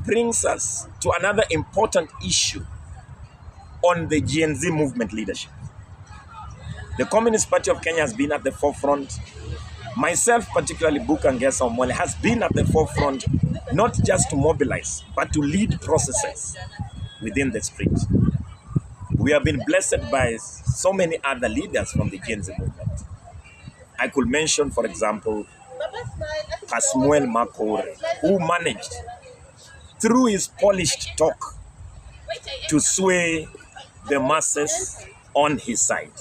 brings us to another important issue on the Gen Z movement leadership. The Communist Party of Kenya has been at the forefront. Myself, particularly Ngesa Omole, has been at the forefront, not just to mobilize, but to lead processes within the street. We have been blessed by so many other leaders from the Gen Z movement. I could mention, for example, Kasmuel, who managed, through his polished talk, to sway the masses on his side.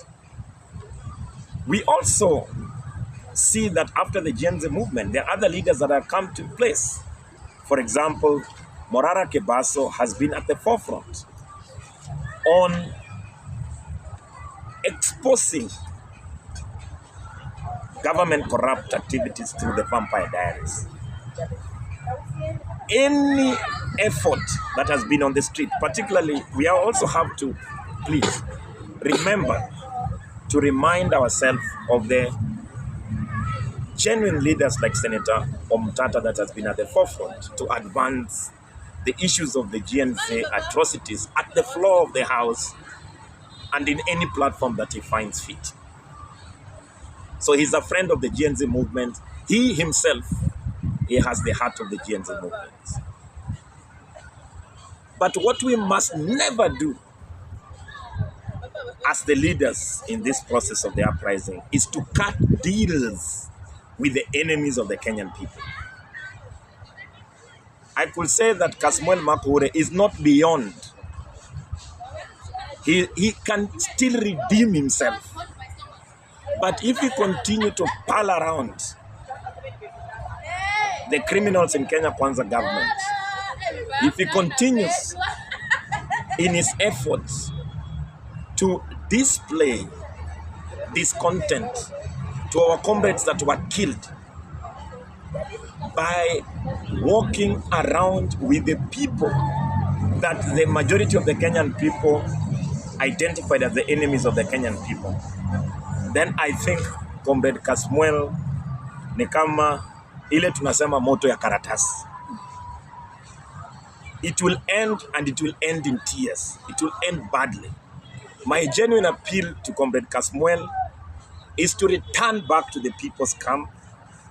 We also see that after the Gen Z movement, there are other leaders that have come to place. For example, Morara has been at the forefront on exposing government corrupt activities through the Vampire Diaries. Any effort that has been on the street, particularly, we also have to, please, remember to remind ourselves of the genuine leaders like Senator Omtata that has been at the forefront to advance the issues of the Gen Z atrocities at the floor of the House and in any platform that he finds fit. So he's a friend of the Gen Z movement. He himself, he has the heart of the Gen Z movement. But what we must never do as the leaders in this process of the uprising is to cut deals with the enemies of the Kenyan people. I could say that Kasmuel is not beyond. He can still redeem himself. But if he continue to pal around the criminals in Kenya Kwanza government, if he continues in his efforts to display discontent to our comrades that were killed by walking around with the people that the majority of the Kenyan people identified as the enemies of the Kenyan people, then I think Comrade Kasmuel ni kama ile tunasema moto ya karatasi. It will end, and it will end in tears. It will end badly. My genuine appeal to Comrade Kasmuel is to return back to the people's camp,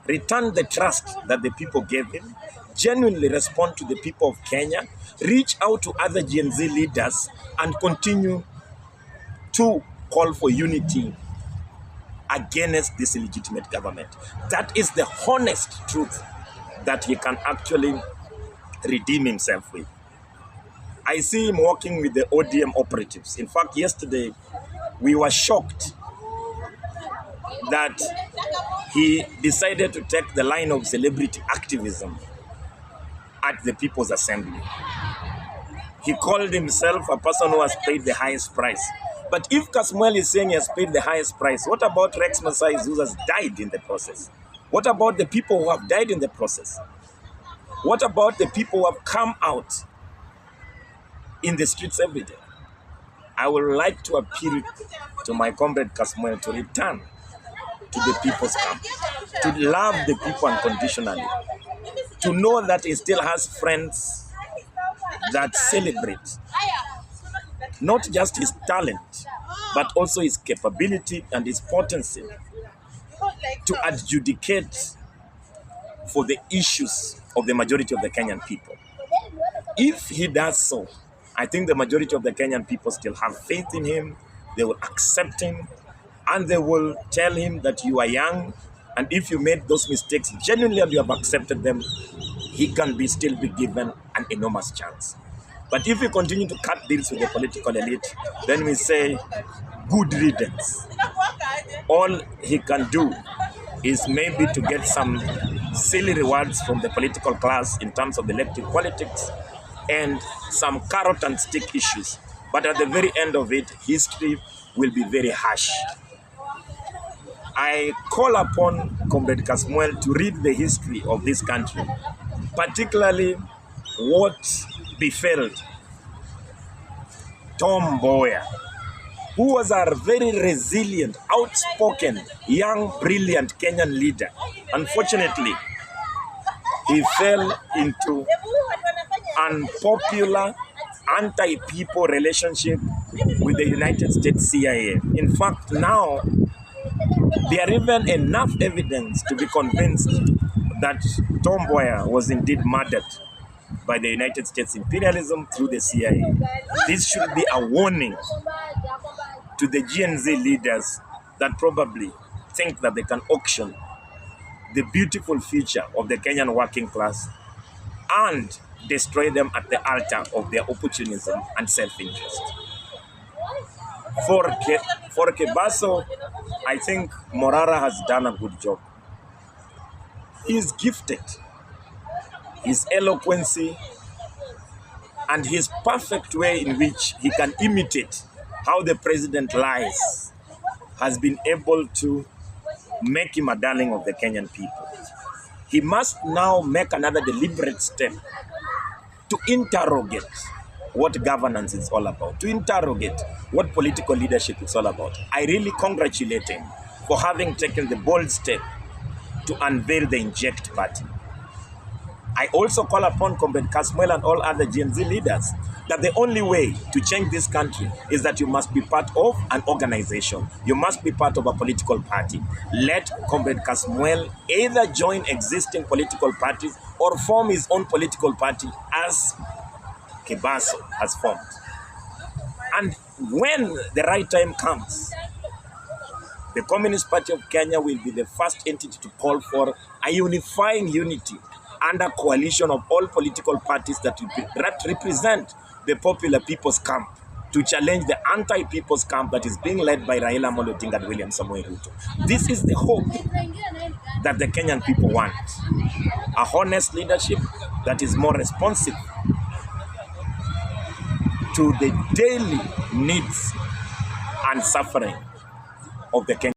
return the trust that the people gave him, genuinely respond to the people of Kenya, reach out to other Gen Z leaders, and continue to call for unity against this illegitimate government. That is the honest truth that he can actually redeem himself with. I see him working with the ODM operatives. In fact, yesterday, we were shocked that he decided to take the line of celebrity activism at the People's Assembly. He called himself a person who has paid the highest price. But if Kasmuel is saying he has paid the highest price, what about Rex Masai who has died in the process? What about the people who have died in the process? What about the people who have come out in the streets every day? I would like to appeal to my comrade Kasmuel to return to the people's camp, to love the people unconditionally, to know that he still has friends that celebrate not just his talent, but also his capability and his potency to adjudicate for the issues of the majority of the Kenyan people. If he does so, I think the majority of the Kenyan people still have faith in him, they will accept him, and they will tell him that you are young, and if you made those mistakes genuinely and you have accepted them, he can still be given an enormous chance. But if we continue to cut deals with the political elite, then we say, good riddance. All he can do is maybe to get some silly rewards from the political class in terms of elective politics and some carrot and stick issues. But at the very end of it, history will be very harsh. I call upon Comrade Kasmuel to read the history of this country, particularly what befell Tom Mboya, who was a very resilient, outspoken, young, brilliant Kenyan leader. Unfortunately, he fell into unpopular, anti-people relationship with the United States CIA. In fact, now there are even enough evidence to be convinced that Tom Mboya was indeed murdered by the United States imperialism through the CIA. This should be a warning to the Gen Z leaders that probably think that they can auction the beautiful future of the Kenyan working class and destroy them at the altar of their opportunism and self-interest. For Kebaso, I think Morara has done a good job. He is gifted. His eloquency and his perfect way in which he can imitate how the president lies has been able to make him a darling of the Kenyan people. He must now make another deliberate step to interrogate what governance is all about, to interrogate what political leadership is all about. I really congratulate him for having taken the bold step to unveil the Inject Party. I also call upon Comrade Kasmuel and all other Gen Z leaders that the only way to change this country is that you must be part of an organization. You must be part of a political party. Let Comrade Kasmuel either join existing political parties or form his own political party as Kebaso has formed. And when the right time comes, the Communist Party of Kenya will be the first entity to call for a unifying unity under coalition of all political parties that represent the popular people's camp to challenge the anti-people's camp that is being led by Raila Amolo Odinga and William Samoei Ruto. This is the hope that the Kenyan people want. A honest leadership that is more responsive to the daily needs and suffering of the Kenyan